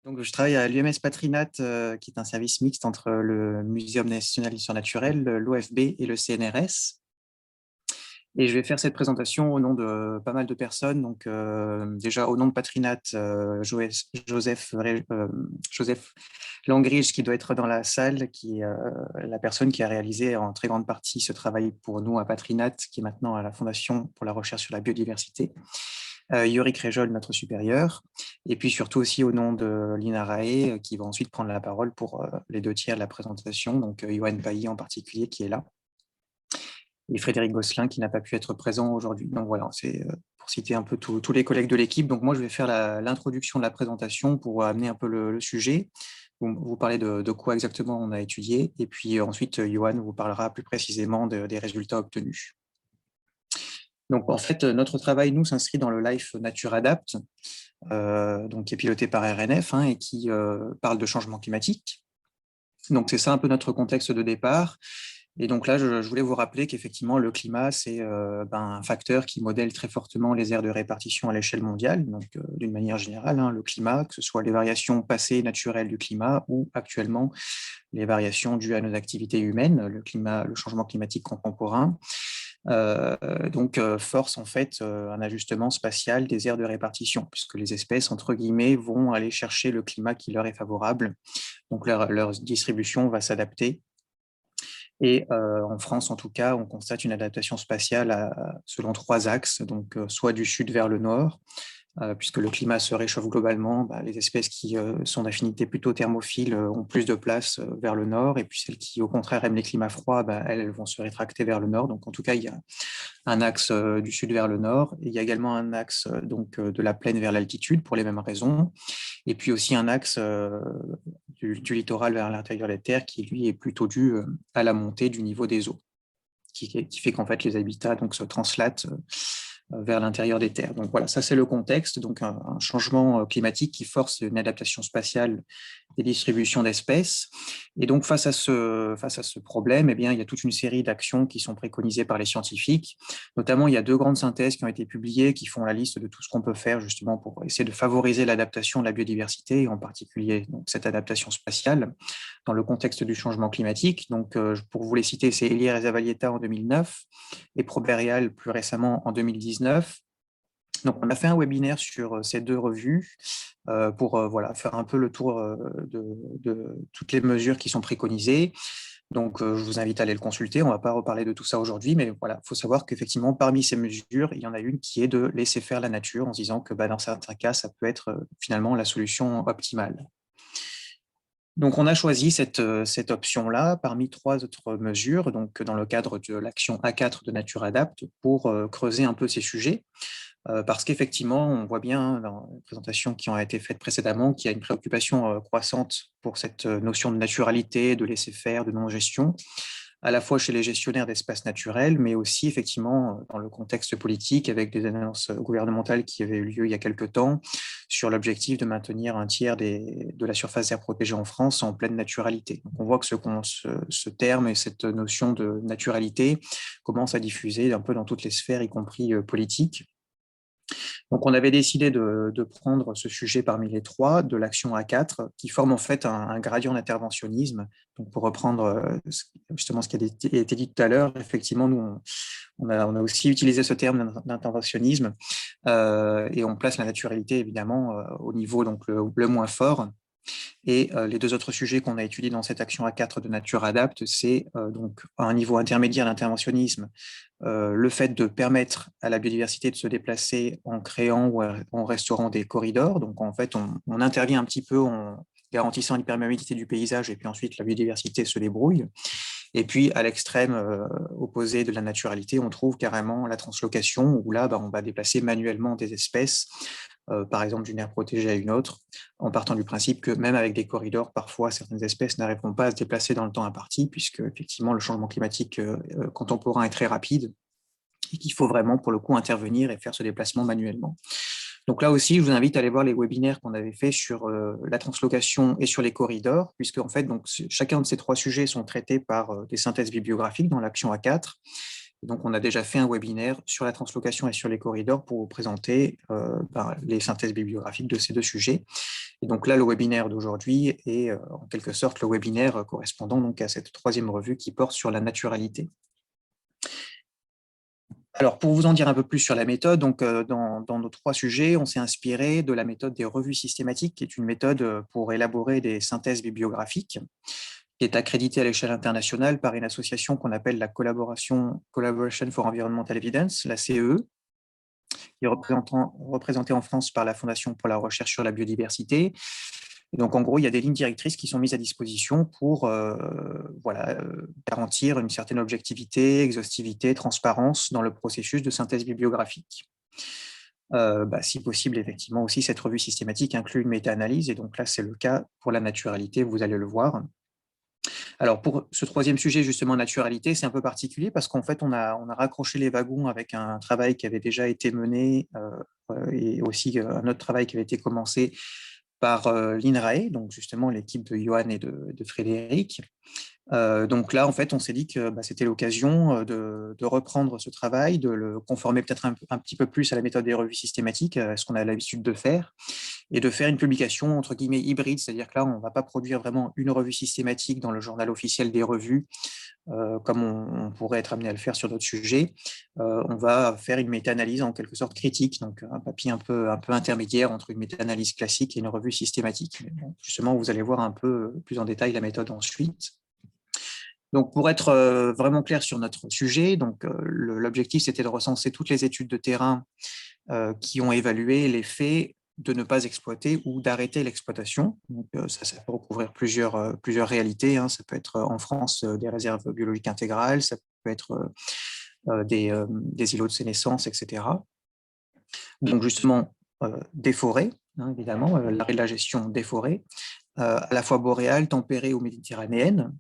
Donc, je travaille à l'UMS Patrinat, qui est un service mixte entre le Muséum national d'histoire naturelle, l'OFB et le CNRS. Et je vais faire cette présentation au nom de pas mal de personnes. Donc, déjà, au nom de Patrinat, Joseph Langrige, qui doit être dans la salle, qui est la personne qui a réalisé en très grande partie ce travail pour nous à Patrinat, qui est maintenant à la Fondation pour la recherche sur la biodiversité. Yorick Réjol, notre supérieur, et puis surtout aussi au nom de Lina Rae, qui va ensuite prendre la parole pour les 2 tiers de la présentation, donc Yoann Pailly en particulier qui est là, et Frédéric Gosselin qui n'a pas pu être présent aujourd'hui. Donc voilà, c'est pour citer un peu tous les collègues de l'équipe. Donc moi, je vais faire l'introduction de la présentation pour amener un peu le sujet, vous parler de quoi exactement on a étudié, et puis ensuite, Yoann vous parlera plus précisément des résultats obtenus. Donc, en fait, notre travail, nous, s'inscrit dans le Life Nature Adapt, donc, qui est piloté par RNF et qui parle de changement climatique. Donc, c'est ça un peu notre contexte de départ. Et donc là, je voulais vous rappeler qu'effectivement, le climat, c'est un facteur qui modèle très fortement les aires de répartition à l'échelle mondiale. Donc, d'une manière générale, le climat, que ce soit les variations passées naturelles du climat ou actuellement les variations dues à nos activités humaines, le changement climatique contemporain. Force en fait un ajustement spatial des aires de répartition, puisque les espèces, entre guillemets, vont aller chercher le climat qui leur est favorable. Donc leur distribution va s'adapter. Et en France, en tout cas, on constate une adaptation spatiale selon 3 axes, donc soit du sud vers le nord, puisque le climat se réchauffe globalement, les espèces qui sont d'affinité plutôt thermophile ont plus de place vers le nord, et puis celles qui, au contraire, aiment les climats froids, elles vont se rétracter vers le nord. Donc, en tout cas, il y a un axe du sud vers le nord. Et il y a également un axe de la plaine vers l'altitude, pour les mêmes raisons. Et puis aussi un axe du littoral vers l'intérieur des terres, qui, lui, est plutôt dû à la montée du niveau des eaux, qui fait qu'en fait, les habitats se translatent vers l'intérieur des terres. Donc voilà, ça c'est le contexte, donc un changement climatique qui force une adaptation spatiale des distributions d'espèces. Et donc face à ce problème, il y a toute une série d'actions qui sont préconisées par les scientifiques. Notamment, il y a 2 grandes synthèses qui ont été publiées qui font la liste de tout ce qu'on peut faire justement pour essayer de favoriser l'adaptation de la biodiversité, et en particulier donc, cette adaptation spatiale dans le contexte du changement climatique. Donc, pour vous les citer, c'est Elière et Zavalieta en 2009 et Proberial plus récemment en 2019. Donc, on a fait un webinaire sur ces 2 revues pour faire un peu le tour de toutes les mesures qui sont préconisées. Donc, je vous invite à aller le consulter. On ne va pas reparler de tout ça aujourd'hui, mais voilà, il faut savoir qu'effectivement, parmi ces mesures, il y en a une qui est de laisser faire la nature, en se disant que dans certains cas, ça peut être finalement la solution optimale. Donc, on a choisi cette option-là parmi 3 autres mesures, donc dans le cadre de l'action A4 de Nature Adapt, pour creuser un peu ces sujets. Parce qu'effectivement, on voit bien dans les présentations qui ont été faites précédemment qu'il y a une préoccupation croissante pour cette notion de naturalité, de laisser faire, de non-gestion, à la fois chez les gestionnaires d'espaces naturels, mais aussi effectivement dans le contexte politique, avec des annonces gouvernementales qui avaient eu lieu il y a quelque temps sur l'objectif de maintenir 1/3 de la surface d'air protégée en France en pleine naturalité. Donc on voit que ce terme et cette notion de naturalité commencent à diffuser un peu dans toutes les sphères, y compris politiques. Donc, on avait décidé de prendre ce sujet parmi les 3 de l'action A4, qui forme en fait un gradient d'interventionnisme. Donc, pour reprendre justement ce qui a été dit tout à l'heure, effectivement, nous, on a aussi utilisé ce terme d'interventionnisme et on place la naturalité évidemment au niveau donc le moins fort. Et les 2 autres sujets qu'on a étudiés dans cette action A4 de Nature Adapt, c'est donc à un niveau intermédiaire d'interventionnisme, le fait de permettre à la biodiversité de se déplacer en créant ou en restaurant des corridors. Donc en fait, on intervient un petit peu en garantissant l'hyperméabilité du paysage, et puis ensuite la biodiversité se débrouille. Et puis à l'extrême opposé de la naturalité, on trouve carrément la translocation, où là, on va déplacer manuellement des espèces, par exemple d'une aire protégée à une autre, en partant du principe que même avec des corridors, parfois certaines espèces n'arriveront pas à se déplacer dans le temps imparti, puisque effectivement le changement climatique contemporain est très rapide et qu'il faut vraiment pour le coup intervenir et faire ce déplacement manuellement. Donc là aussi, je vous invite à aller voir les webinaires qu'on avait fait sur la translocation et sur les corridors, puisque en fait, donc, chacun de ces 3 sujets sont traités par des synthèses bibliographiques dans l'action A4. Donc, on a déjà fait un webinaire sur la translocation et sur les corridors pour vous présenter les synthèses bibliographiques de ces deux sujets. Et donc là, le webinaire d'aujourd'hui est en quelque sorte le webinaire correspondant donc à cette troisième revue qui porte sur la naturalité. Alors, pour vous en dire un peu plus sur la méthode, donc, dans nos trois sujets, on s'est inspiré de la méthode des revues systématiques, qui est une méthode pour élaborer des synthèses bibliographiques, qui est accréditée à l'échelle internationale par une association qu'on appelle la Collaboration for Environmental Evidence, la CEE, qui est représentée en France par la Fondation pour la recherche sur la biodiversité. Et donc, en gros, il y a des lignes directrices qui sont mises à disposition pour garantir une certaine objectivité, exhaustivité, transparence dans le processus de synthèse bibliographique. Si possible, effectivement, aussi, cette revue systématique inclut une méta-analyse, et donc là, c'est le cas pour la naturalité, vous allez le voir. Alors, pour ce troisième sujet, justement, naturalité, c'est un peu particulier parce qu'en fait, on a raccroché les wagons avec un travail qui avait déjà été mené et aussi un autre travail qui avait été commencé par l'INRAE, donc justement l'équipe de Johan et de Frédéric. Donc là, en fait, on s'est dit que c'était l'occasion de reprendre ce travail, de le conformer peut-être un petit peu plus à la méthode des revues systématiques, à ce qu'on a l'habitude de faire, et de faire une publication entre guillemets hybride, c'est-à-dire que là, on ne va pas produire vraiment une revue systématique dans le journal officiel des revues, comme on pourrait être amené à le faire sur d'autres sujets. On va faire une méta-analyse en quelque sorte critique, donc un papier un peu intermédiaire entre une méta-analyse classique et une revue systématique. Bon, justement, vous allez voir un peu plus en détail la méthode ensuite. Donc, pour être vraiment clair sur notre sujet, l'objectif, c'était de recenser toutes les études de terrain qui ont évalué l'effet de ne pas exploiter ou d'arrêter l'exploitation. Donc, ça peut recouvrir plusieurs réalités, hein. Ça peut être en France des réserves biologiques intégrales, ça peut être des îlots de sénescence, etc. Donc, justement, des forêts, hein, évidemment, l'arrêt de la gestion des forêts, à la fois boréales, tempérées ou méditerranéennes.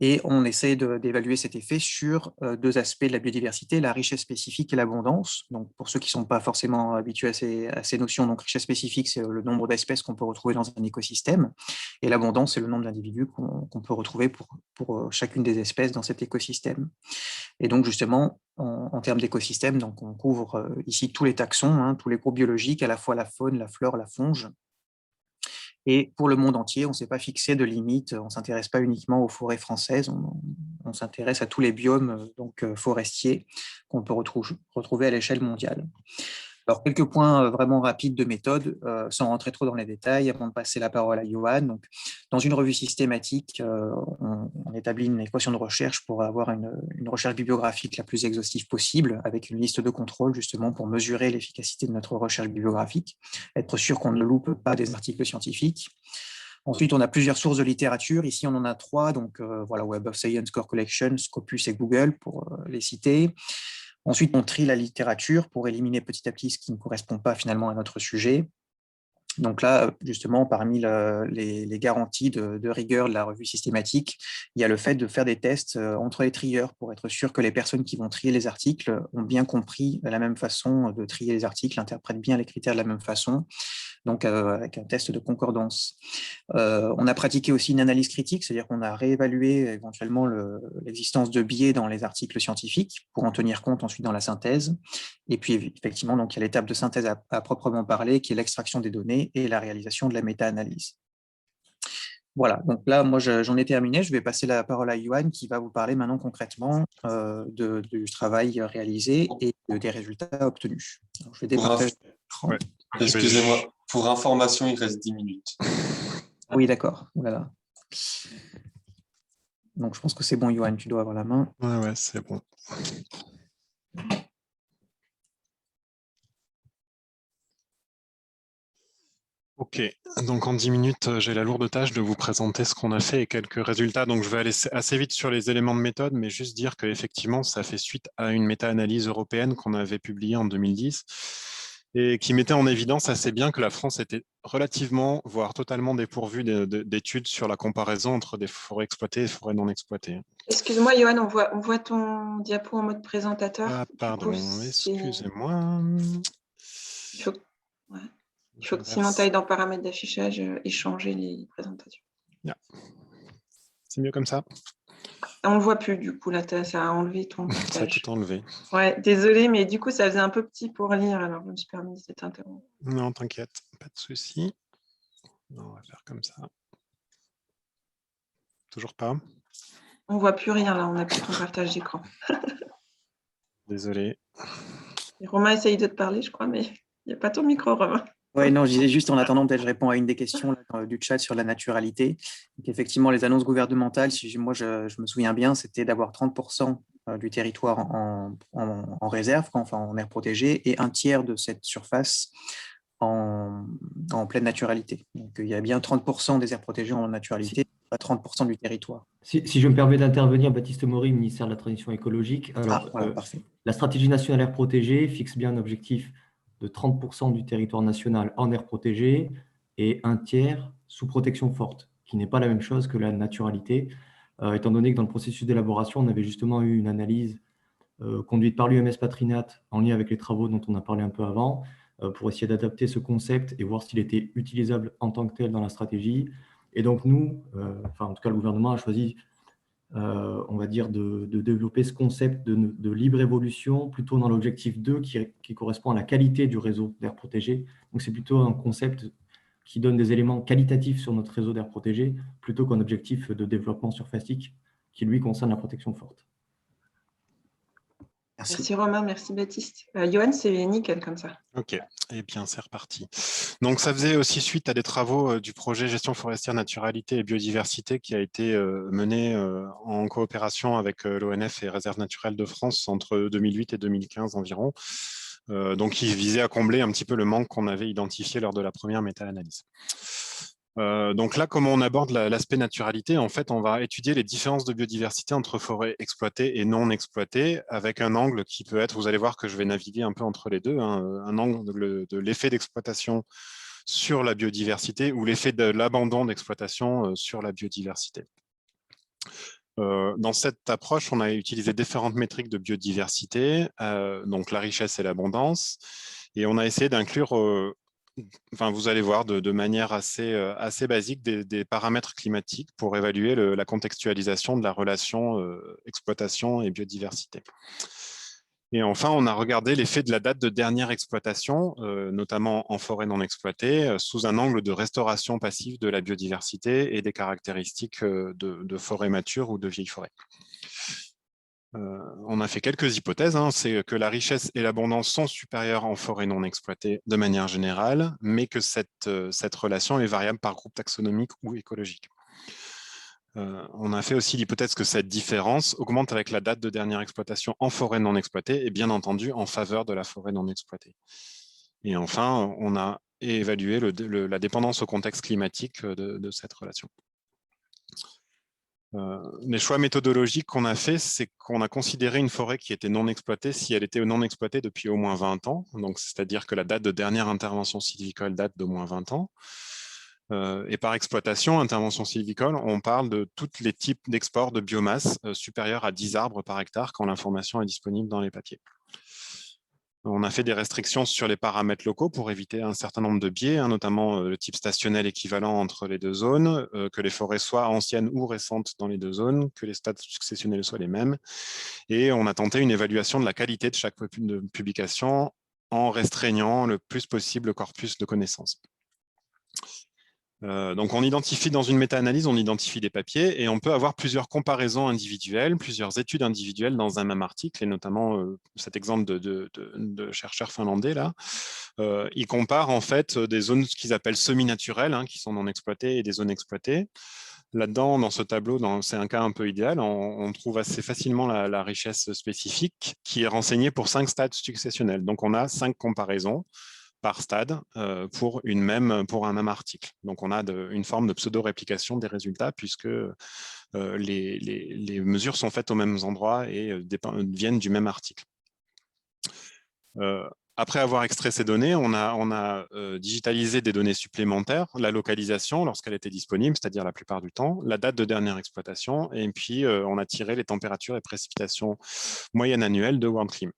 Et on essaie d'évaluer cet effet sur deux aspects de la biodiversité, la richesse spécifique et l'abondance. Donc, pour ceux qui ne sont pas forcément habitués à ces notions, donc richesse spécifique, c'est le nombre d'espèces qu'on peut retrouver dans un écosystème. Et l'abondance, c'est le nombre d'individus qu'on peut retrouver pour chacune des espèces dans cet écosystème. Et donc, justement, en termes d'écosystème, donc on couvre ici tous les taxons, hein, tous les groupes biologiques, à la fois la faune, la flore, la fonge. Et pour le monde entier, on ne s'est pas fixé de limite, on ne s'intéresse pas uniquement aux forêts françaises, on s'intéresse à tous les biomes forestiers qu'on peut retrouver à l'échelle mondiale. Alors, quelques points vraiment rapides de méthode, sans rentrer trop dans les détails, avant de passer la parole à Johan. Donc, dans une revue systématique, on établit une équation de recherche pour avoir une recherche bibliographique la plus exhaustive possible, avec une liste de contrôle, justement, pour mesurer l'efficacité de notre recherche bibliographique, être sûr qu'on ne loupe pas des articles scientifiques. Ensuite, on a plusieurs sources de littérature. Ici, on en a trois. Donc, Web of Science, Core Collection, Scopus et Google, pour les citer. Ensuite, on trie la littérature pour éliminer petit à petit ce qui ne correspond pas finalement à notre sujet. Donc là, justement, parmi les garanties de rigueur de la revue systématique, il y a le fait de faire des tests entre les trieurs pour être sûr que les personnes qui vont trier les articles ont bien compris la même façon de trier les articles, interprètent bien les critères de la même façon, donc avec un test de concordance. On a pratiqué aussi une analyse critique, c'est-à-dire qu'on a réévalué éventuellement l'existence de biais dans les articles scientifiques pour en tenir compte ensuite dans la synthèse. Et puis effectivement, donc, il y a l'étape de synthèse à proprement parler, qui est l'extraction des données et la réalisation de la méta-analyse. Voilà, donc là, moi, j'en ai terminé. Je vais passer la parole à Johan qui va vous parler maintenant concrètement du travail réalisé et des résultats obtenus. Alors, je vais départager l'écran. Ouais. Excusez-moi, pour information, il reste 10 minutes. Oui, d'accord. Voilà. Donc, je pense que c'est bon, Johan, tu dois avoir la main. Ouais, c'est bon. Ok, donc en 10 minutes, j'ai la lourde tâche de vous présenter ce qu'on a fait et quelques résultats. Donc je vais aller assez vite sur les éléments de méthode, mais juste dire qu'effectivement, ça fait suite à une méta-analyse européenne qu'on avait publiée en 2010 et qui mettait en évidence assez bien que la France était relativement, voire totalement dépourvue d'études sur la comparaison entre des forêts exploitées et des forêts non exploitées. Excuse-moi, Johan, on voit ton diapo en mode présentateur. Ah, pardon, excusez-moi. Il faut que sinon tu ailles dans paramètres d'affichage et changer les présentations. Yeah. C'est mieux comme ça. On ne le voit plus, du coup, là, ça a enlevé ton Ça a partage. tout enlevé. Ouais, désolé, mais du coup, ça faisait un peu petit pour lire, alors je me suis permis de t'interrompre. Non, t'inquiète, pas de souci. On va faire comme ça. Toujours pas? On ne voit plus rien, là, on n'a plus ton partage d'écran. Désolé. Et Romain essaye de te parler, je crois, mais il n'y a pas ton micro, Romain. Oui, non, je disais juste en attendant, peut-être je réponds à une des questions là, du chat sur la naturalité. Donc, effectivement, les annonces gouvernementales, si moi je me souviens bien, c'était d'avoir 30% du territoire en réserve, enfin en aire protégée, et un tiers de cette surface en pleine naturalité. Donc il y a bien 30% des aires protégées en naturalité, pas 30% du territoire. Si je me permets d'intervenir, Baptiste Maury, ministère de la Transition écologique. Alors, Voilà, parfait. la stratégie nationale aire protégée fixe bien un objectif de 30% du territoire national en aire protégée et un tiers sous protection forte, qui n'est pas la même chose que la naturalité, étant donné que dans le processus d'élaboration, on avait justement eu une analyse conduite par l'UMS Patrinat en lien avec les travaux dont on a parlé un peu avant, pour essayer d'adapter ce concept et voir s'il était utilisable en tant que tel dans la stratégie. Et donc nous, en tout cas le gouvernement a choisi, on va dire, de développer ce concept de libre évolution plutôt dans l'objectif 2 qui correspond à la qualité du réseau d'air protégé. Donc c'est plutôt un concept qui donne des éléments qualitatifs sur notre réseau d'air protégé plutôt qu'un objectif de développement surfacique qui lui concerne la protection forte. Merci Romain, merci Baptiste. Johan, c'est nickel comme ça. Ok, et bien c'est reparti. Donc ça faisait aussi suite à des travaux du projet Gestion forestière, naturalité et biodiversité qui a été mené en coopération avec l'ONF et Réserve naturelle de France entre 2008 et 2015 environ. Donc il visait à combler un petit peu le manque qu'on avait identifié lors de la première méta-analyse. Donc là, comment on aborde l'aspect naturalité? En fait, on va étudier les différences de biodiversité entre forêts exploitées et non exploitées avec un angle qui peut être, vous allez voir que je vais naviguer un peu entre les deux, hein, un angle de l'effet d'exploitation sur la biodiversité ou l'effet de l'abandon d'exploitation sur la biodiversité. Dans cette approche, on a utilisé différentes métriques de biodiversité, donc la richesse et l'abondance, et on a essayé d'inclure vous allez voir de manière assez basique des paramètres climatiques pour évaluer la contextualisation de la relation exploitation et biodiversité. Et enfin, on a regardé l'effet de la date de dernière exploitation, notamment en forêt non exploitée, sous un angle de restauration passive de la biodiversité et des caractéristiques de forêt mature ou de vieille forêt. On a fait quelques hypothèses, hein. C'est que la richesse et l'abondance sont supérieures en forêt non exploitée de manière générale, mais que cette relation est variable par groupe taxonomique ou écologique. On a fait aussi l'hypothèse que cette différence augmente avec la date de dernière exploitation en forêt non exploitée et bien entendu en faveur de la forêt non exploitée. Et enfin, on a évalué la dépendance au contexte climatique de cette relation. Les choix méthodologiques qu'on a fait, c'est qu'on a considéré une forêt qui était non exploitée si elle était non exploitée depuis au moins 20 ans. Donc, c'est-à-dire que la date de dernière intervention sylvicole date d'au moins 20 ans. Et par exploitation, intervention sylvicole, on parle de tous les types d'export de biomasse supérieurs à 10 arbres par hectare quand l'information est disponible dans les papiers. On a fait des restrictions sur les paramètres locaux pour éviter un certain nombre de biais, hein, notamment le type stationnel équivalent entre les deux zones, que les forêts soient anciennes ou récentes dans les deux zones, que les stades successionnels soient les mêmes. Et on a tenté une évaluation de la qualité de chaque publication en restreignant le plus possible le corpus de connaissances. Donc, on identifie dans une méta-analyse, on identifie des papiers et on peut avoir plusieurs comparaisons individuelles, plusieurs études individuelles dans un même article, et notamment cet exemple de chercheurs finlandais là. Ils comparent en fait des zones qu'ils appellent semi-naturelles, hein, qui sont non exploitées, et des zones exploitées. Là-dedans, dans ce tableau, c'est un cas un peu idéal, on trouve assez facilement la richesse spécifique qui est renseignée pour 5 stades successionnels. Donc, on a 5 comparaisons par stade pour un même article. Donc, on a une forme de pseudo-réplication des résultats puisque les mesures sont faites aux mêmes endroits et viennent du même article. Après avoir extrait ces données, on a digitalisé des données supplémentaires, la localisation lorsqu'elle était disponible, c'est-à-dire la plupart du temps, la date de dernière exploitation, et puis on a tiré les températures et précipitations moyennes annuelles de WorldClim.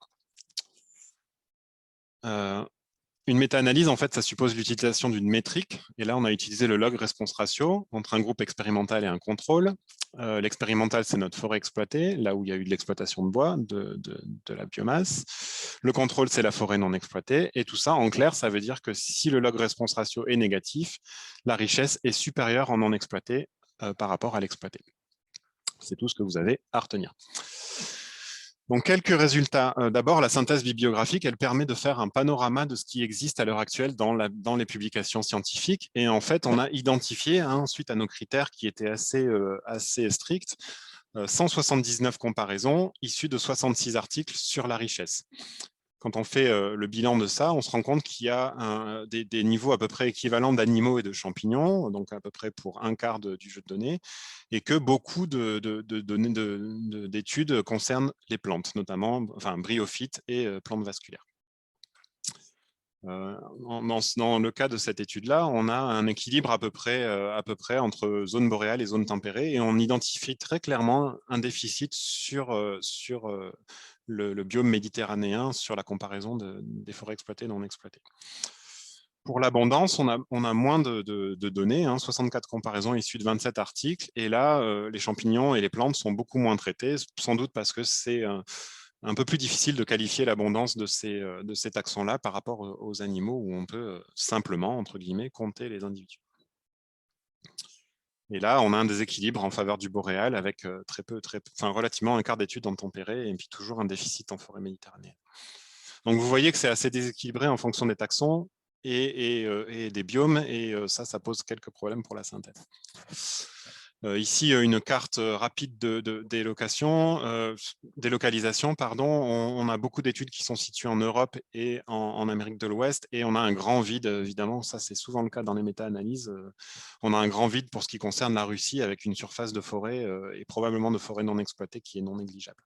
une méta-analyse, en fait, ça suppose l'utilisation d'une métrique. Et là, on a utilisé le log response ratio entre un groupe expérimental et un contrôle. L'expérimental, c'est notre forêt exploitée, là où il y a eu de l'exploitation de bois, de la biomasse. Le contrôle, c'est la forêt non exploitée. Et tout ça, en clair, ça veut dire que si le log response ratio est négatif, la richesse est supérieure en non exploité par rapport à l'exploité. C'est tout ce que vous avez à retenir. Donc, quelques résultats. D'abord, la synthèse bibliographique, elle permet de faire un panorama de ce qui existe à l'heure actuelle dans les publications scientifiques. Et en fait, on a identifié, suite à nos critères qui étaient assez stricts, 179 comparaisons issues de 66 articles sur la richesse. Quand on fait le bilan de ça, on se rend compte qu'il y a des niveaux à peu près équivalents d'animaux et de champignons, donc à peu près pour un quart du jeu de données, et que beaucoup d'études concernent les plantes, notamment bryophytes et plantes vasculaires. Dans le cas de cette étude-là, on a un équilibre à peu près entre zone boréale et zone tempérée, et on identifie très clairement un déficit sur le biome méditerranéen sur la comparaison des forêts exploitées et non exploitées. Pour l'abondance, on a moins de données, 64 comparaisons issues de 27 articles, et là, les champignons et les plantes sont beaucoup moins traités, sans doute parce que c'est un peu plus difficile de qualifier l'abondance de ces taxons-là par rapport aux animaux où on peut simplement, entre guillemets, compter les individus. Et là, on a un déséquilibre en faveur du boréal avec relativement un quart d'études en tempéré et puis toujours un déficit en forêt méditerranéenne. Donc, vous voyez que c'est assez déséquilibré en fonction des taxons et des biomes, et ça pose quelques problèmes pour la synthèse. Ici, une carte rapide de délocalisation. On a beaucoup d'études qui sont situées en Europe et en Amérique de l'Ouest, et on a un grand vide, évidemment, ça c'est souvent le cas dans les méta-analyses. On a un grand vide pour ce qui concerne la Russie, avec une surface de forêt et probablement de forêt non exploitée qui est non négligeable.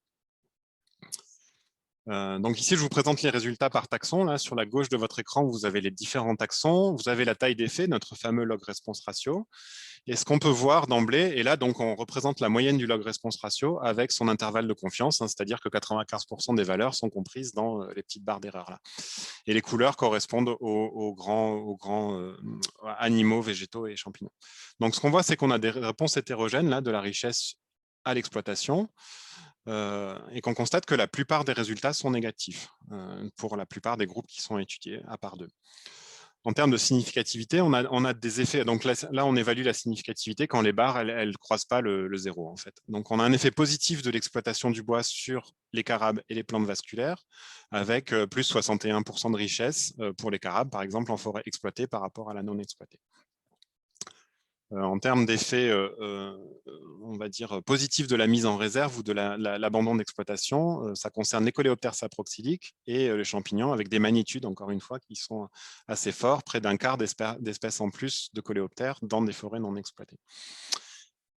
Donc ici, je vous présente les résultats par taxon. Là, sur la gauche de votre écran, vous avez les différents taxons. Vous avez la taille d'effet, notre fameux log response ratio. Et ce qu'on peut voir d'emblée, et là, donc, on représente la moyenne du log response ratio avec son intervalle de confiance, c'est-à-dire que 95% des valeurs sont comprises dans les petites barres d'erreur là. Et les couleurs correspondent aux grands animaux, végétaux et champignons. Donc, ce qu'on voit, c'est qu'on a des réponses hétérogènes là, de la richesse à l'exploitation. Et qu'on constate que la plupart des résultats sont négatifs pour la plupart des groupes qui sont étudiés, à part deux. En termes de significativité, on a des effets. Donc là, on évalue la significativité quand les barres, elles ne croisent pas le zéro, en fait. Donc, on a un effet positif de l'exploitation du bois sur les carabes et les plantes vasculaires, avec plus 61% de richesse pour les carabes, par exemple, en forêt exploitée par rapport à la non exploitée. En termes d'effet, on va dire, positif de la mise en réserve ou de l'abandon d'exploitation, ça concerne les coléoptères saproxyliques et les champignons avec des magnitudes, encore une fois, qui sont assez forts, près d'un quart d'espèces en plus de coléoptères dans des forêts non exploitées.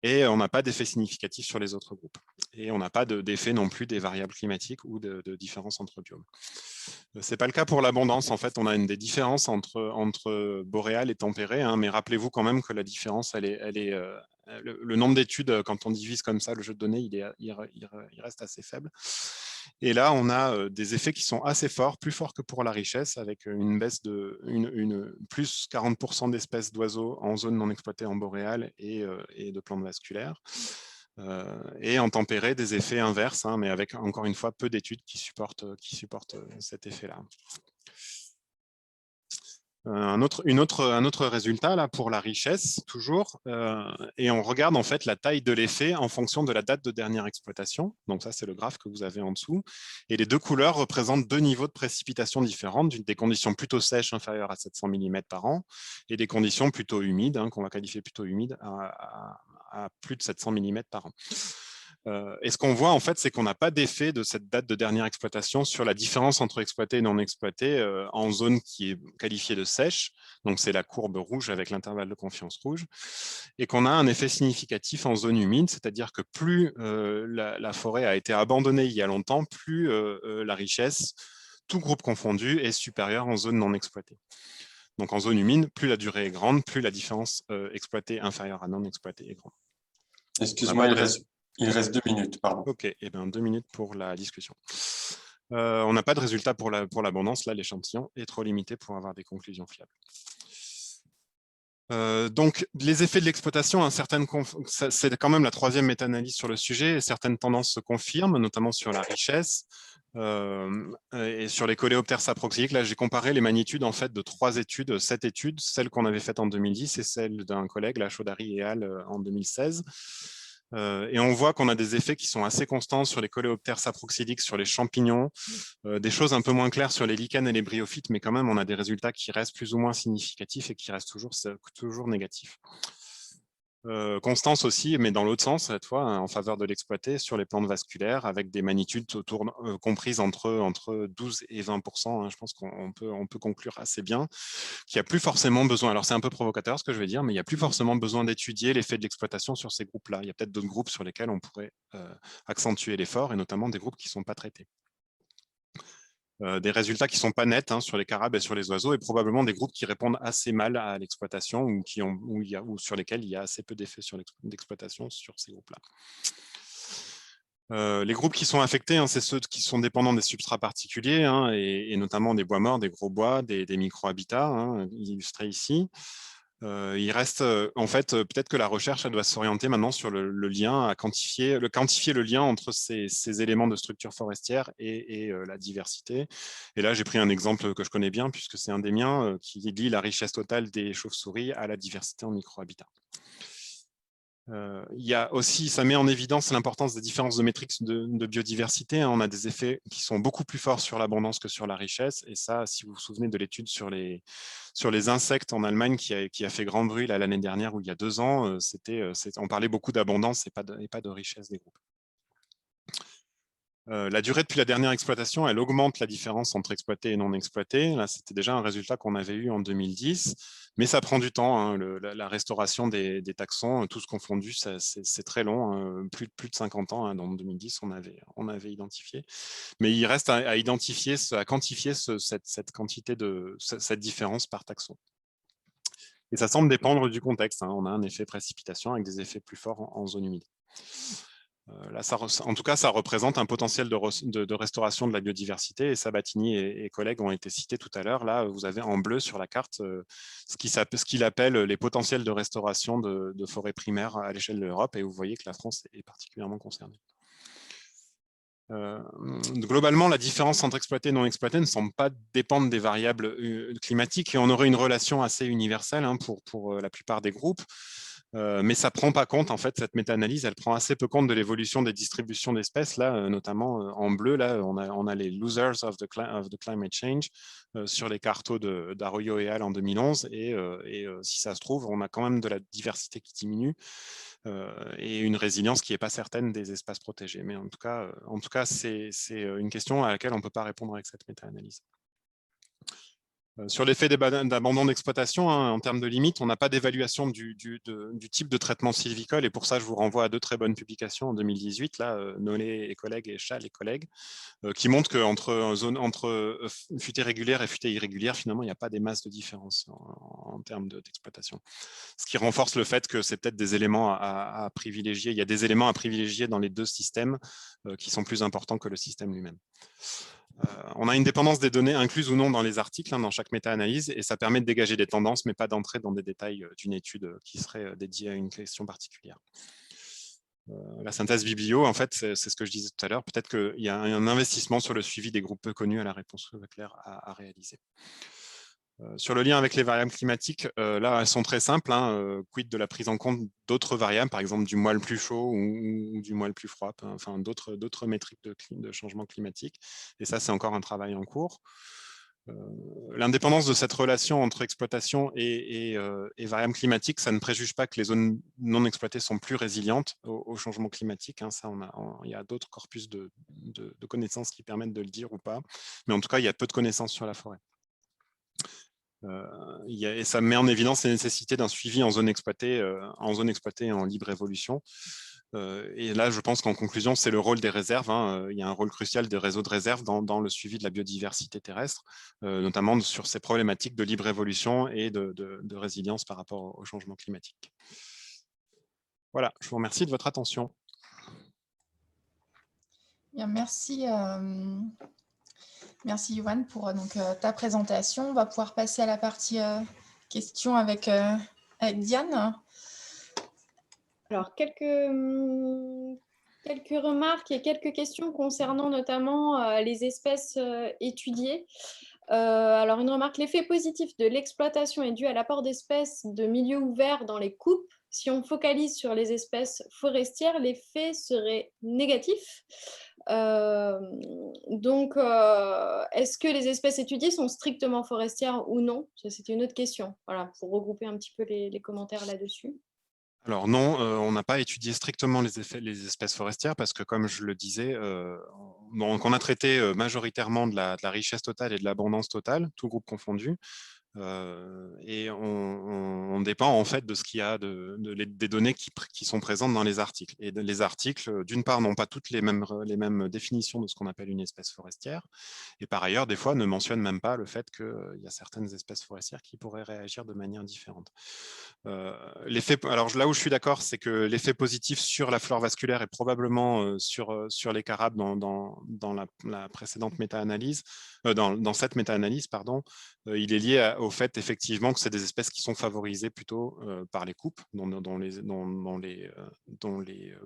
Et on n'a pas d'effet significatif sur les autres groupes. Et on n'a pas d'effet non plus des variables climatiques ou de différences entre biomes. Ce n'est pas le cas pour l'abondance. En fait, on a des différences entre boréal et tempéré, mais rappelez-vous quand même que la différence, le nombre d'études, quand on divise comme ça le jeu de données, il reste assez faible. Et là, on a des effets qui sont assez forts, plus forts que pour la richesse, avec une baisse de plus 40% d'espèces d'oiseaux en zone non exploitée en boréal et de plantes vasculaires. Et en tempéré, des effets inverses, mais avec encore une fois peu d'études qui supportent cet effet-là. Un autre résultat là pour la richesse toujours, et on regarde en fait la taille de l'effet en fonction de la date de dernière exploitation. Donc ça, c'est le graphe que vous avez en dessous, et les deux couleurs représentent deux niveaux de précipitation différents, des conditions plutôt sèches inférieures à 700 mm par an et des conditions plutôt humides, qu'on va qualifier plutôt humides, à plus de 700 mm par an. Et ce qu'on voit, en fait, c'est qu'on n'a pas d'effet de cette date de dernière exploitation sur la différence entre exploité et non exploité en zone qui est qualifiée de sèche. Donc, c'est la courbe rouge avec l'intervalle de confiance rouge. Et qu'on a un effet significatif en zone humide, c'est-à-dire que plus la forêt a été abandonnée il y a longtemps, plus la richesse, tout groupe confondu, est supérieure en zone non exploitée. Donc, en zone humide, plus la durée est grande, plus la différence exploitée inférieure à non exploitée est grande. Excuse-moi, il reste 2 minutes, pardon. Ok, et bien 2 minutes pour la discussion. On n'a pas de résultat pour l'abondance. Là, l'échantillon est trop limité pour avoir des conclusions fiables. Donc, les effets de l'exploitation, hein, c'est quand même la troisième méta-analyse sur le sujet, et certaines tendances se confirment, notamment sur la richesse et sur les coléoptères saproxyliques. Là, j'ai comparé les magnitudes en fait, de 7 études, celle qu'on avait faite en 2010 et celle d'un collègue, la Chaudhary et al. En 2016. Et on voit qu'on a des effets qui sont assez constants sur les coléoptères saproxyliques, sur les champignons, des choses un peu moins claires sur les lichens et les bryophytes, mais quand même, on a des résultats qui restent plus ou moins significatifs et qui restent toujours négatifs. Constance aussi, mais dans l'autre sens, cette fois, hein, en faveur de l'exploité sur les plantes vasculaires, avec des magnitudes comprises entre 12 et 20%. Hein, je pense qu'on peut conclure assez bien qu'il n'y a plus forcément besoin, alors c'est un peu provocateur ce que je vais dire, mais il n'y a plus forcément besoin d'étudier l'effet de l'exploitation sur ces groupes-là. Il y a peut-être d'autres groupes sur lesquels on pourrait accentuer l'effort, et notamment des groupes qui ne sont pas traités. Des résultats qui ne sont pas nets hein, sur les carabes et sur les oiseaux, et probablement des groupes qui répondent assez mal à l'exploitation ou sur lesquels il y a assez peu d'effets d'exploitation sur ces groupes-là. Les groupes qui sont affectés, hein, c'est ceux qui sont dépendants des substrats particuliers, hein, et notamment des bois morts, des gros bois, des micro-habitats, hein, illustrés ici. Il reste, en fait, peut-être que la recherche elle doit s'orienter maintenant sur le lien, à quantifier le lien entre ces éléments de structure forestière et la diversité. Et là, j'ai pris un exemple que je connais bien, puisque c'est un des miens, qui lie la richesse totale des chauves-souris à la diversité en micro-habitats. Il y a aussi, ça met en évidence l'importance des différences de métriques de biodiversité. On a des effets qui sont beaucoup plus forts sur l'abondance que sur la richesse. Et ça, si vous vous souvenez de l'étude sur les insectes en Allemagne qui a fait grand bruit l'année dernière ou il y a 2 ans, on parlait beaucoup d'abondance et pas de richesse des groupes. La durée depuis la dernière exploitation, elle augmente la différence entre exploité et non exploité. Là, c'était déjà un résultat qu'on avait eu en 2010, mais ça prend du temps. Hein, la restauration des taxons, tous confondus, c'est très long, hein, plus de 50 ans. Hein, dans 2010, on avait identifié. Mais il reste à identifier, à quantifier cette quantité cette différence par taxon. Et ça semble dépendre du contexte. Hein. On a un effet précipitation avec des effets plus forts en zone humide. Là, en tout cas, ça représente un potentiel de restauration de la biodiversité, et Sabatini et collègues ont été cités tout à l'heure. Là, vous avez en bleu sur la carte ce qu'il appelle les potentiels de restauration de forêts primaires à l'échelle de l'Europe, et vous voyez que la France est particulièrement concernée. Globalement, la différence entre exploité et non exploité ne semble pas dépendre des variables climatiques, et on aurait une relation assez universelle hein, pour la plupart des groupes. Mais ça ne prend pas compte, en fait, cette méta-analyse, elle prend assez peu compte de l'évolution des distributions d'espèces. Là, notamment en bleu, là, on a les losers of the climate change sur les cartos d'Arroyo et al. En 2011. Et si ça se trouve, on a quand même de la diversité qui diminue et une résilience qui n'est pas certaine des espaces protégés. Mais en tout cas c'est une question à laquelle on ne peut pas répondre avec cette méta-analyse. Sur l'effet d'abandon d'exploitation, hein, en termes de limites, on n'a pas d'évaluation du type de traitement sylvicole, et pour ça, je vous renvoie à 2 très bonnes publications en 2018, là, Nollet et collègues et Chal et collègues, qui montrent qu'entre futaies régulières et futaies irrégulières, finalement, il n'y a pas des masses de différence en termes d'exploitation. Ce qui renforce le fait que c'est peut-être des éléments à privilégier. Il y a des éléments à privilégier dans les 2 systèmes qui sont plus importants que le système lui-même. On a une dépendance des données incluses ou non dans les articles, hein, dans chaque méta-analyse, et ça permet de dégager des tendances, mais pas d'entrer dans des détails d'une étude qui serait dédiée à une question particulière. La synthèse biblio, en fait, c'est ce que je disais tout à l'heure, peut-être qu'il y a un investissement sur le suivi des groupes peu connus à la réponse claire à réaliser. Sur le lien avec les variables climatiques, là, elles sont très simples. Hein, quid de la prise en compte d'autres variables, par exemple du mois plus chaud ou du mois plus froid, enfin d'autres métriques de changement climatique. Et ça, c'est encore un travail en cours. L'indépendance de cette relation entre exploitation et variables climatiques, ça ne préjuge pas que les zones non exploitées sont plus résilientes au changement climatique. Hein, ça, il y a d'autres corpus de connaissances qui permettent de le dire ou pas. Mais en tout cas, il y a peu de connaissances sur la forêt. Et ça met en évidence la nécessité d'un suivi en zone exploitée et en libre évolution. Et là, je pense qu'en conclusion, c'est le rôle des réserves. Hein. Il y a un rôle crucial des réseaux de réserves dans le suivi de la biodiversité terrestre, notamment sur ces problématiques de libre évolution et de résilience par rapport au changement climatique. Voilà, je vous remercie de votre attention. Bien, merci Merci Yoann pour ta présentation. On va pouvoir passer à la partie questions avec Diane. Alors, quelques remarques et quelques questions concernant notamment les espèces étudiées. Alors, une remarque, l'effet positif de l'exploitation est dû à l'apport d'espèces de milieux ouverts dans les coupes. Si on focalise sur les espèces forestières, l'effet serait négatif. Est-ce que les espèces étudiées sont strictement forestières ou non? Ça, c'était une autre question. Voilà, pour regrouper un petit peu les commentaires là-dessus. Alors non, on n'a pas étudié strictement les espèces forestières parce que, comme je le disais, on a traité majoritairement de la richesse totale et de l'abondance totale, tout groupe confondu. Et on dépend en fait de ce qu'il y a des données qui sont présentes dans les articles. Et les articles, d'une part, n'ont pas toutes les mêmes définitions de ce qu'on appelle une espèce forestière, et par ailleurs, des fois, ne mentionnent même pas le fait qu'il y a certaines espèces forestières qui pourraient réagir de manière différente. Alors là où je suis d'accord, c'est que l'effet positif sur la flore vasculaire est probablement sur les carabes dans la précédente méta-analyse, dans cette méta-analyse, pardon. Il est lié au fait effectivement que c'est des espèces qui sont favorisées plutôt par les coupes, dont les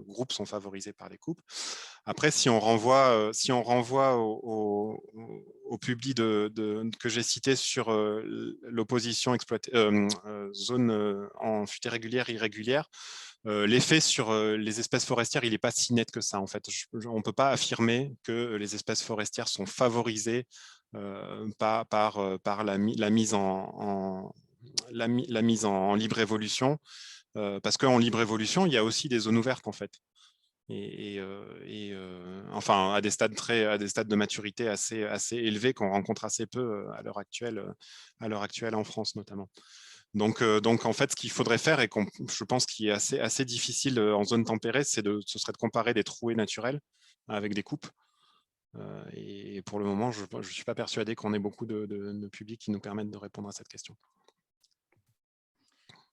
groupes sont favorisés par les coupes. Après, si on renvoie au publi que j'ai cité sur l'opposition zone en fuite irrégulière, l'effet sur les espèces forestières, il n'est pas si net que ça. En fait, on ne peut pas affirmer que les espèces forestières sont favorisées par la mise en libre évolution, parce qu'en libre évolution, il y a aussi des zones ouvertes en fait. Enfin, à des stades de maturité assez élevés qu'on rencontre assez peu à l'heure actuelle en France notamment. Donc en fait, ce qu'il faudrait faire, et je pense qu'il est assez difficile en zone tempérée, ce serait de comparer des trouées naturelles avec des coupes. Et pour le moment, je ne suis pas persuadé qu'on ait beaucoup de publics qui nous permettent de répondre à cette question.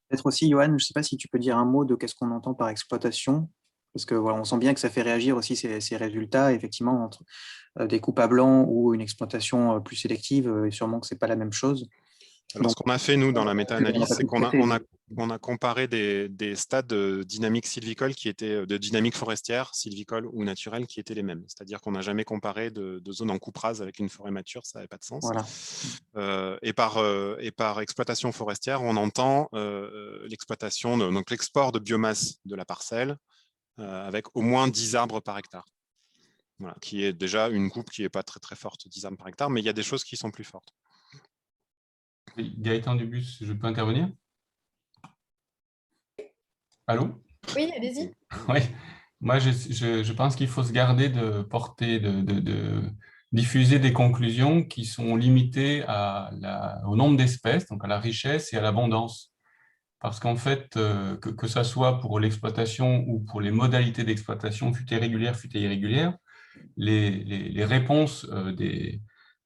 Peut-être aussi, Yoann, je ne sais pas si tu peux dire un mot de qu'est-ce qu'on entend par exploitation, parce que voilà, on sent bien que ça fait réagir aussi ces résultats, effectivement, entre des coupes à blanc ou une exploitation plus sélective, et sûrement que ce n'est pas la même chose. Alors, ce qu'on a fait, nous, dans la méta-analyse, c'est qu'on a comparé des stades de dynamique sylvicole qui étaient de dynamique forestière, sylvicole ou naturelle, qui étaient les mêmes. C'est-à-dire qu'on n'a jamais comparé de zones en coupe rase avec une forêt mature, ça n'avait pas de sens. Voilà. Et par exploitation forestière, on entend l'exploitation, donc l'export de biomasse de la parcelle avec au moins 10 arbres par hectare. Voilà, qui est déjà une coupe qui n'est pas très, très forte, 10 arbres par hectare, mais il y a des choses qui sont plus fortes. Gaëtan Dubus, je peux intervenir? Allô? Oui, allez-y. Oui. Moi, je pense qu'il faut se garder de porter, de diffuser des conclusions qui sont limitées au nombre d'espèces, donc à la richesse et à l'abondance. Parce qu'en fait, que ça soit pour l'exploitation ou pour les modalités d'exploitation, futée régulière, futée irrégulière, les réponses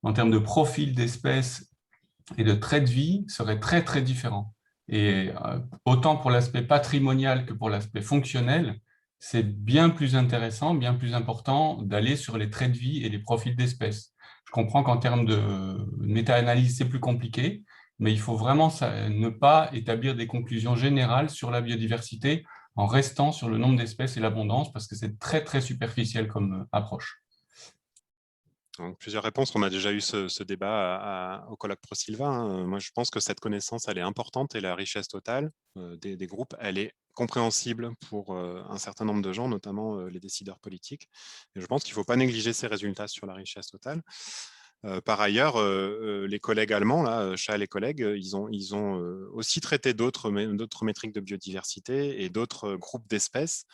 en termes de profil d'espèces et de traits de vie seraient très, très différents. Et autant pour l'aspect patrimonial que pour l'aspect fonctionnel, c'est bien plus intéressant, bien plus important d'aller sur les traits de vie et les profils d'espèces. Je comprends qu'en termes de méta-analyse, c'est plus compliqué, mais il faut vraiment ne pas établir des conclusions générales sur la biodiversité en restant sur le nombre d'espèces et l'abondance, parce que c'est très, très superficiel comme approche. Donc, plusieurs réponses. On a déjà eu ce débat au colloque ProSylva. Moi, je pense que cette connaissance, elle est importante, et la richesse totale des groupes, elle est compréhensible pour un certain nombre de gens, notamment les décideurs politiques. Et je pense qu'il ne faut pas négliger ces résultats sur la richesse totale. Par ailleurs, les collègues allemands, là, Schall et collègues, ils ont aussi traité d'autres métriques de biodiversité et d'autres groupes d'espèces.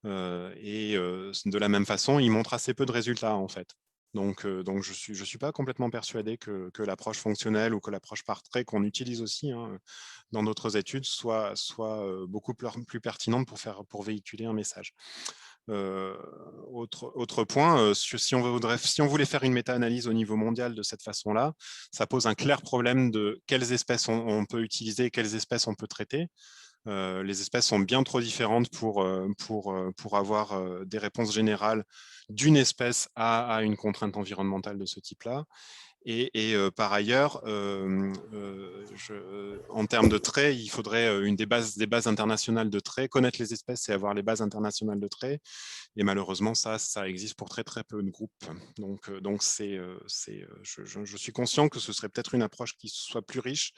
Et de la même façon, ils montrent assez peu de résultats, en fait. Donc je suis pas complètement persuadé que l'approche fonctionnelle ou que l'approche par trait qu'on utilise aussi dans d'autres études soit beaucoup plus pertinente pour véhiculer un message. Autre point, si on voulait faire une méta-analyse au niveau mondial de cette façon-là, ça pose un clair problème de quelles espèces on peut utiliser et quelles espèces on peut traiter. Les espèces sont bien trop différentes pour avoir des réponses générales d'une espèce à une contrainte environnementale de ce type-là. Et par ailleurs, en termes de traits, il faudrait des bases internationales de traits, connaître les espèces et avoir les bases internationales de traits. Et malheureusement, ça existe pour très très peu de groupes. Donc je suis conscient que ce serait peut-être une approche qui soit plus riche.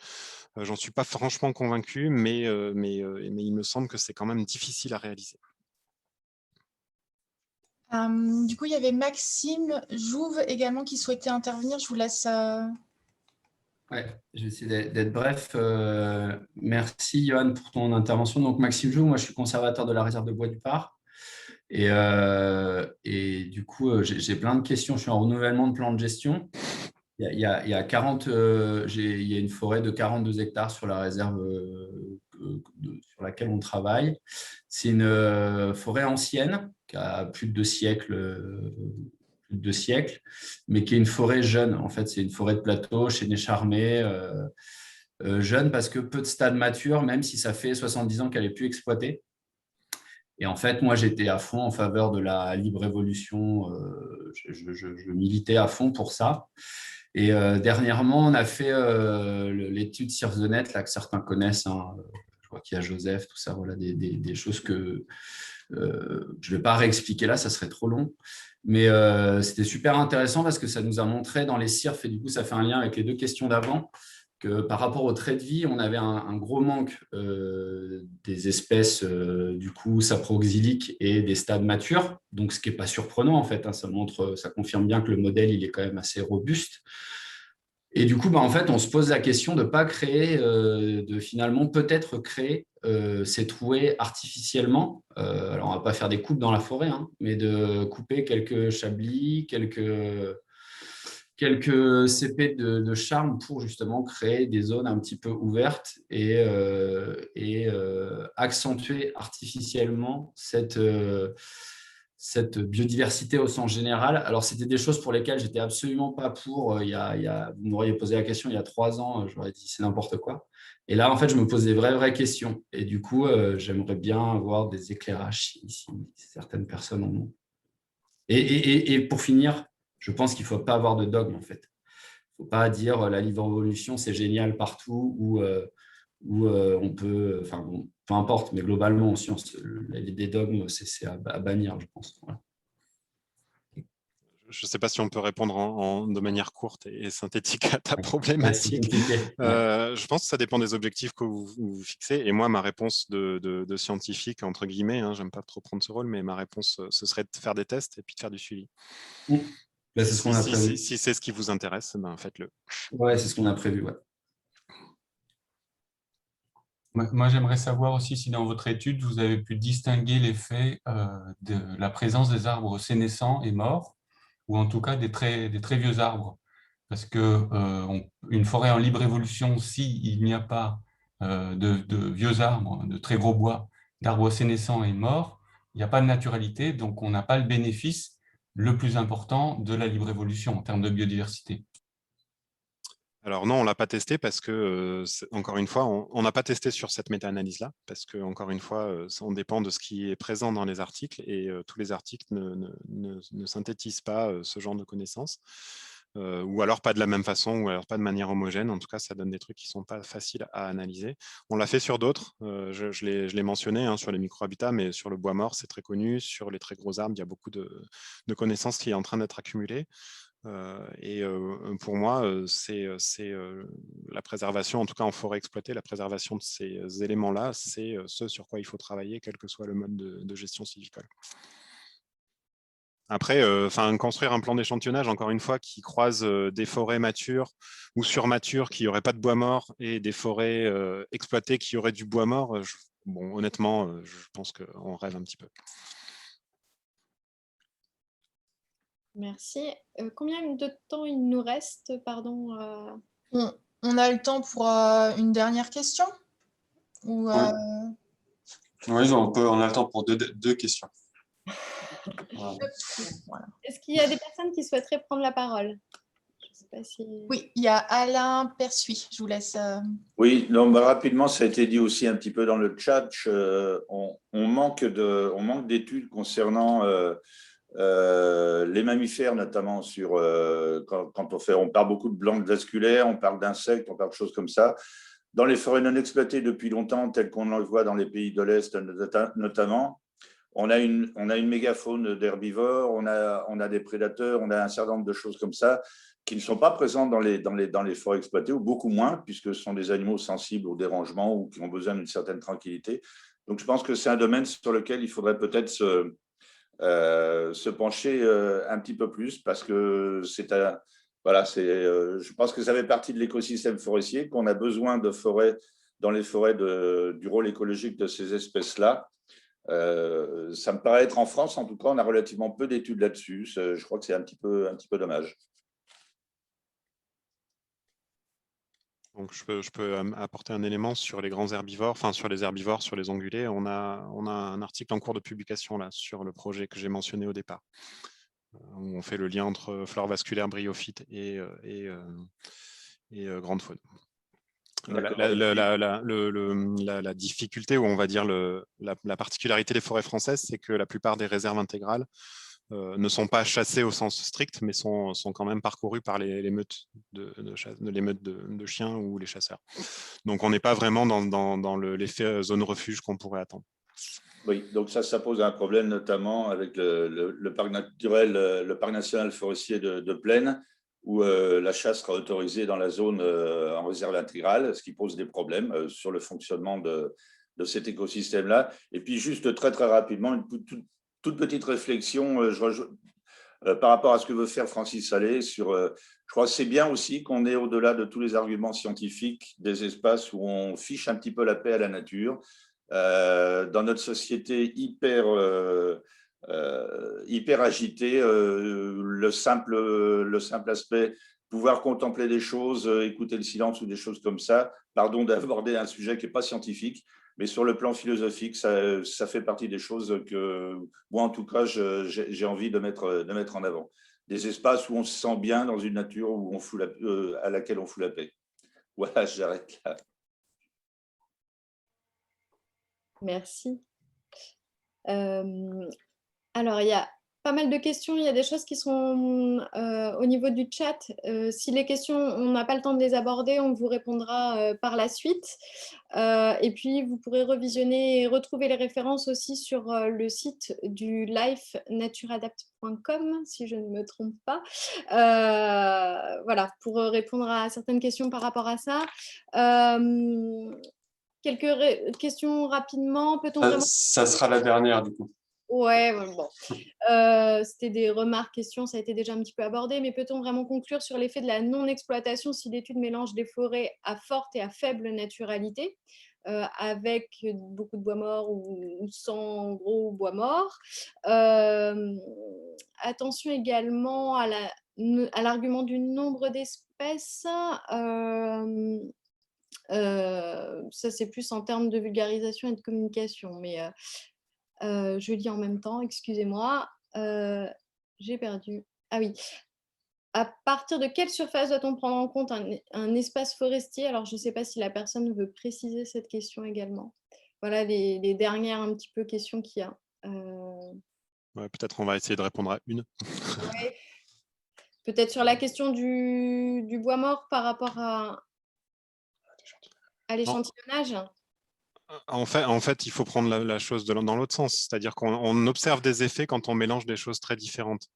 J'en suis pas franchement convaincu, mais il me semble que c'est quand même difficile à réaliser. Du coup, il y avait Maxime Jouve également qui souhaitait intervenir. Je vous laisse. Ouais, je vais essayer d'être bref. Merci, Johan, pour ton intervention. Donc, Maxime Jouve, moi, je suis conservateur de la réserve de bois du Par. Et du coup, j'ai plein de questions. Je suis en renouvellement de plan de gestion. Il y a une forêt de 42 hectares sur la réserve sur laquelle on travaille. C'est une forêt ancienne qui a plus de 2 siècles, mais qui est une forêt jeune. En fait, c'est une forêt de plateau, chênaies charmées, jeune parce que peu de stades matures, même si ça fait 70 ans qu'elle n'est plus exploitée. Et en fait, moi, j'étais à fond en faveur de la libre évolution. Je militais à fond pour ça. Et dernièrement, on a fait l'étude Circe-de-Net, là, que certains connaissent. Hein. Je vois qu'il y a Joseph, tout ça, voilà, des choses que je ne vais pas réexpliquer là, ça serait trop long. Mais c'était super intéressant parce que ça nous a montré dans les CIRF, et du coup, ça fait un lien avec les 2 questions d'avant, que par rapport au trait de vie, on avait un gros manque des espèces du coup saproxyliques et des stades matures. Donc, ce qui n'est pas surprenant en fait, hein, ça confirme bien que le modèle il est quand même assez robuste. Et du coup, en fait, on se pose la question de ne pas créer, de finalement peut-être créer ces trouées artificiellement. Alors, on ne va pas faire des coupes dans la forêt, hein, mais de couper quelques chablis, quelques CP de charme pour justement créer des zones un petit peu ouvertes et accentuer artificiellement cette biodiversité au sens général. Alors, c'était des choses pour lesquelles je n'étais absolument pas pour. Vous m'auriez posé la question il y a 3 ans, j'aurais dit c'est n'importe quoi. Et là, en fait, je me pose des vraies questions. Et du coup, j'aimerais bien avoir des éclairages si certaines personnes en ont. Et pour finir, je pense qu'il ne faut pas avoir de dogme, en fait. Il ne faut pas dire la libre évolution, c'est génial partout, ou on peut, enfin, bon, peu importe, mais globalement, en science, des dogmes, c'est à bannir, je pense. Voilà. Je ne sais pas si on peut répondre de manière courte et synthétique à ta problématique. Je pense que ça dépend des objectifs que vous fixez. Et moi, ma réponse de scientifique, entre guillemets, hein, je n'aime pas trop prendre ce rôle, mais ma réponse, ce serait de faire des tests et puis de faire du suivi. C'est ce qu'on a prévu. Si c'est ce qui vous intéresse, ben, faites-le. Ouais, c'est ce qu'on a prévu. Ouais. Moi, j'aimerais savoir aussi si dans votre étude, vous avez pu distinguer l'effet de la présence des arbres sénescents et morts, ou en tout cas des très vieux arbres. Parce qu'une forêt en libre évolution, s'il n'y a pas de vieux arbres, de très gros bois, d'arbres sénescents et morts, il n'y a pas de naturalité, donc on n'a pas le bénéfice le plus important de la libre évolution en termes de biodiversité. Alors non, on ne l'a pas testé parce que, encore une fois, on n'a pas testé sur cette méta-analyse-là, parce que, encore une fois, on dépend de ce qui est présent dans les articles, et tous les articles ne synthétisent pas ce genre de connaissances, ou alors pas de la même façon, ou alors pas de manière homogène. En tout cas, ça donne des trucs qui ne sont pas faciles à analyser. On l'a fait sur d'autres, je l'ai mentionné, hein, sur les micro-habitats, mais sur le bois mort, c'est très connu. Sur les très gros arbres, il y a beaucoup de connaissances qui est en train d'être accumulées. Pour moi, c'est la préservation, en tout cas en forêt exploitée, la préservation de ces éléments-là, c'est ce sur quoi il faut travailler, quel que soit le mode de gestion sylvicole. Après, construire un plan d'échantillonnage, encore une fois, qui croise des forêts matures ou surmatures qui n'auraient pas de bois mort et des forêts exploitées qui auraient du bois mort, bon, honnêtement, je pense qu'on rêve un petit peu. Merci. Combien de temps il nous reste, pardon On a le temps pour une dernière question ou, Oui, on a le temps pour deux questions. Voilà. Est-ce qu'il y a des personnes qui souhaiteraient prendre la parole? Je ne sais sais pas si... Oui, il y a Alain Persuis. Je vous laisse. Oui, non, bah, rapidement, ça a été dit aussi un petit peu dans le chat. On manque d'études concernant les mammifères, notamment sur quand on parle beaucoup de blancs vasculaires, on parle d'insectes, on parle de choses comme ça. Dans les forêts non exploitées depuis longtemps, telles qu'on le voit dans les pays de l'Est notamment, on a une mégafaune d'herbivores, on a des prédateurs, on a un certain nombre de choses comme ça qui ne sont pas présentes dans les forêts exploitées, ou beaucoup moins, puisque ce sont des animaux sensibles au dérangement ou qui ont besoin d'une certaine tranquillité. Donc, je pense que c'est un domaine sur lequel il faudrait peut-être se pencher un petit peu plus, parce que je pense que ça fait partie de l'écosystème forestier, qu'on a besoin de forêts, dans les forêts du rôle écologique de ces espèces-là. Ça me paraît être en France, en tout cas, on a relativement peu d'études là-dessus. Je crois que c'est un petit peu dommage. Donc, je peux apporter un élément sur les grands herbivores, enfin sur les herbivores, sur les ongulés. On a un article en cours de publication là sur le projet que j'ai mentionné au départ, où on fait le lien entre flore vasculaire bryophyte et grande faune. La difficulté, ou on va dire la particularité des forêts françaises, c'est que la plupart des réserves intégrales ne sont pas chassées au sens strict, mais sont quand même parcourues par les meutes de chiens ou les chasseurs. Donc, on n'est pas vraiment dans l'effet zone refuge qu'on pourrait attendre. Oui, donc ça pose un problème, notamment avec le parc naturel, le parc national forestier de Plaine, où la chasse sera autorisée dans la zone en réserve intégrale, ce qui pose des problèmes sur le fonctionnement de cet écosystème-là. Et puis, juste très, très rapidement, une toute petite réflexion par rapport à ce que veut faire Francis Salé. Je crois que c'est bien aussi qu'on ait, au-delà de tous les arguments scientifiques, des espaces où on fiche un petit peu la paix à la nature. Dans notre société hyper agitée, le simple aspect, pouvoir contempler des choses, écouter le silence ou des choses comme ça, pardon d'aborder un sujet qui n'est pas scientifique, mais sur le plan philosophique, ça fait partie des choses que moi, en tout cas, j'ai envie de mettre en avant. Des espaces où on se sent bien dans une nature où à laquelle on fout la paix. Voilà, j'arrête là. Merci. Alors, il y a pas mal de questions. Il y a des choses qui sont au niveau du chat. Si les questions, on n'a pas le temps de les aborder, on vous répondra par la suite. Et puis, vous pourrez revisionner et retrouver les références aussi sur le site du lifenatureadapt.com, si je ne me trompe pas. Voilà, pour répondre à certaines questions par rapport à ça. Quelques questions rapidement. Peut-on vraiment... Ça sera la dernière, du coup. Ouais, bon. C'était des remarques, questions, ça a été déjà un petit peu abordé, mais peut-on vraiment conclure sur l'effet de la non-exploitation si l'étude mélange des forêts à forte et à faible naturalité, avec beaucoup de bois morts ou sans gros bois morts? Attention également à l'argument du nombre d'espèces. Ça, c'est plus en termes de vulgarisation et de communication, mais je lis en même temps, excusez-moi. J'ai perdu. Ah oui. À partir de quelle surface doit-on prendre en compte un espace forestier? Alors, je ne sais pas si la personne veut préciser cette question également. Voilà les dernières un petit peu questions qu'il y a. Ouais, peut-être on va essayer de répondre à une. Ouais. Peut-être sur la question du bois mort par rapport à l'échantillonnage. En fait, il faut prendre la chose dans l'autre sens, c'est-à-dire qu'on observe des effets quand on mélange des choses très différentes.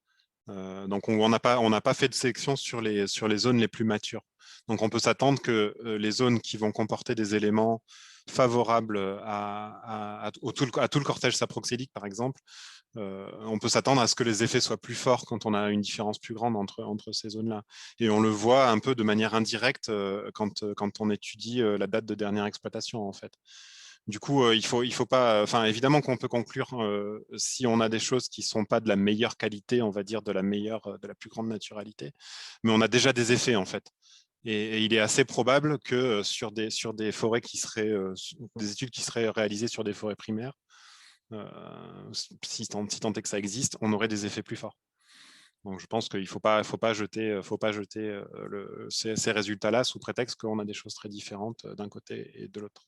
Donc, on n'a pas fait de sélection sur les zones les plus matures. Donc, on peut s'attendre que les zones qui vont comporter des éléments favorables à tout le cortège saproxylique, par exemple, on peut s'attendre à ce que les effets soient plus forts quand on a une différence plus grande entre ces zones-là. Et on le voit un peu de manière indirecte quand on étudie la date de dernière exploitation, en fait. Du coup, il faut pas. Enfin, évidemment qu'on peut conclure si on a des choses qui sont pas de la meilleure qualité, on va dire de la plus grande naturalité, mais on a déjà des effets en fait. Et il est assez probable que sur des forêts qui seraient des études qui seraient réalisées sur des forêts primaires, si tant est que ça existe, on aurait des effets plus forts. Donc, je pense qu'il ne faut pas jeter ces résultats-là sous prétexte qu'on a des choses très différentes d'un côté et de l'autre.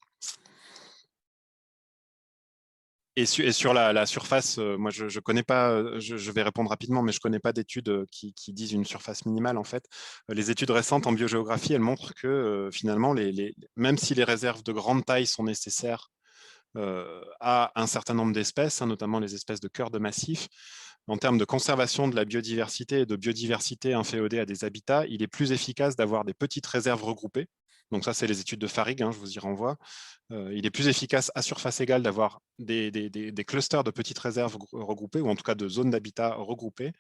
Et sur la surface, moi, je connais pas, je vais répondre rapidement, mais je ne connais pas d'études qui disent une surface minimale, en fait. Les études récentes en biogéographie, elles montrent que finalement, même si les réserves de grande taille sont nécessaires à un certain nombre d'espèces, notamment les espèces de cœur de massif, en termes de conservation de la biodiversité et de biodiversité inféodée à des habitats, il est plus efficace d'avoir des petites réserves regroupées. Donc ça, c'est les études de Farig, je vous y renvoie. Il est plus efficace à surface égale d'avoir des clusters de petites réserves regroupées, ou en tout cas de zones d'habitat regroupées,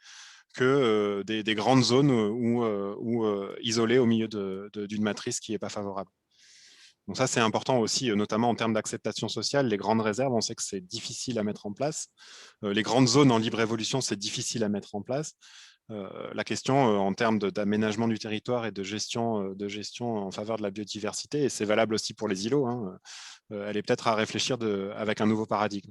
que des grandes zones isolées au milieu d'une matrice qui n'est pas favorable. Donc ça, c'est important aussi, notamment en termes d'acceptation sociale. Les grandes réserves, on sait que c'est difficile à mettre en place. Les grandes zones en libre évolution, c'est difficile à mettre en place. La question en termes d'aménagement du territoire et de gestion en faveur de la biodiversité, et c'est valable aussi pour les îlots, elle est peut-être à réfléchir avec un nouveau paradigme.